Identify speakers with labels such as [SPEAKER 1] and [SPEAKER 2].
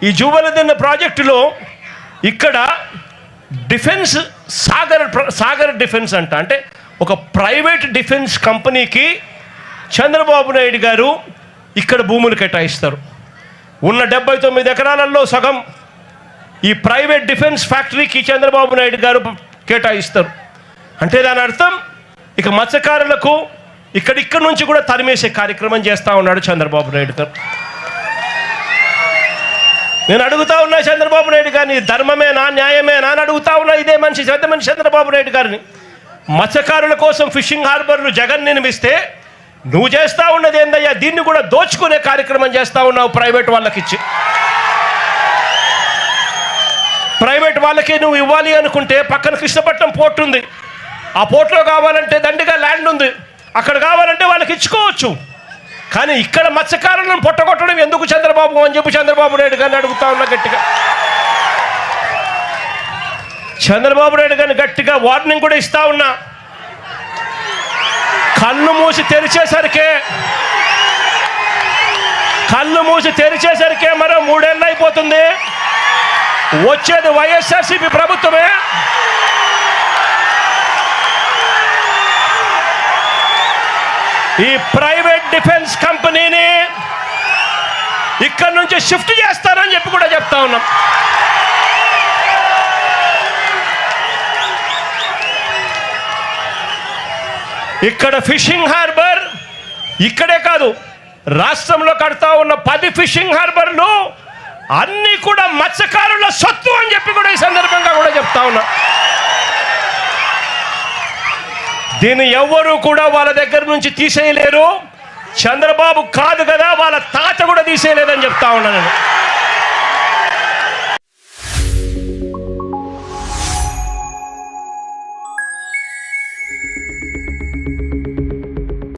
[SPEAKER 1] ఈ జూవలదిన్న ప్రాజెక్టులో ఇక్కడ డిఫెన్స్ సాగర్ డిఫెన్స్ అంటే ఒక ప్రైవేట్ డిఫెన్స్ కంపెనీకి చంద్రబాబు నాయుడు గారు ఇక్కడ భూములు కేటాయిస్తారు. ఉన్న 79 ఎకరాలలో సగం ఈ ప్రైవేట్ డిఫెన్స్ ఫ్యాక్టరీకి చంద్రబాబు నాయుడు గారు కేటాయిస్తారు. అంటే దాని అర్థం ఇక మత్స్యకారులకు ఇక్కడ నుంచి కూడా తరిమేసే కార్యక్రమం చేస్తూ ఉన్నాడు చంద్రబాబు నాయుడు గారు. నేను అడుగుతా ఉన్నా చంద్రబాబు నాయుడు గారిని, ధర్మమేనా న్యాయమేనా అని అడుగుతా ఉన్నా. ఇదే మనిషి చంద్రబాబు నాయుడు గారిని మత్స్యకారుల కోసం ఫిషింగ్ హార్బర్లు జగన్ నిర్మిస్తే నువ్వు చేస్తూ ఉన్నది ఏందయ్యా? దీన్ని కూడా దోచుకునే కార్యక్రమం చేస్తూ ఉన్నావు ప్రైవేట్ వాళ్ళకి ఇచ్చి. ప్రైవేట్ వాళ్ళకి నువ్వు ఇవ్వాలి అనుకుంటే పక్కన కృష్ణపట్నం పోర్ట్ ఉంది, ఆ పోర్ట్లో కావాలంటే దండిగా ల్యాండ్ ఉంది, అక్కడ కావాలంటే వాళ్ళకి ఇచ్చుకోవచ్చు. కానీ ఇక్కడ మత్స్యకారులను పొట్టగొట్టడం ఎందుకు చంద్రబాబు అని చెప్పి చంద్రబాబు నాయుడు గారిని అడుగుతా ఉన్నా గట్టిగా. చంద్రబాబు నాయుడు గారిని గట్టిగా వార్నింగ్ కూడా ఇస్తా ఉన్నా. కళ్ళు మూసి తెరిచేసరికే మరో 3 ఏళ్ళు అయిపోతుంది. వచ్చేది వైఎస్ఆర్సీపీ ప్రభుత్వమే. ఈ ప్రైవేట్ డిఫెన్స్ కంపెనీని ఇక్కడి నుంచి షిఫ్ట్ చేస్తారని చెప్పి కూడా చెప్తా ఉన్నాం. ఇక్కడ ఫిషింగ్ హార్బర్ ఇక్కడే కాదు, రాష్ట్రంలో కడతా ఉన్న 10 ఫిషింగ్ హార్బర్లు అన్నీ కూడా మత్స్యకారుల సొత్తు అని చెప్పి కూడా ఈ సందర్భంగా కూడా చెప్తా ఉన్నా. దీన్ని ఎవ్వరూ కూడా వాళ్ళ దగ్గర నుంచి తీసేయలేరు. చంద్రబాబు కాదు కదా, వాళ్ళ తాత కూడా తీసేయలేదని చెప్తా ఉన్నా నేను.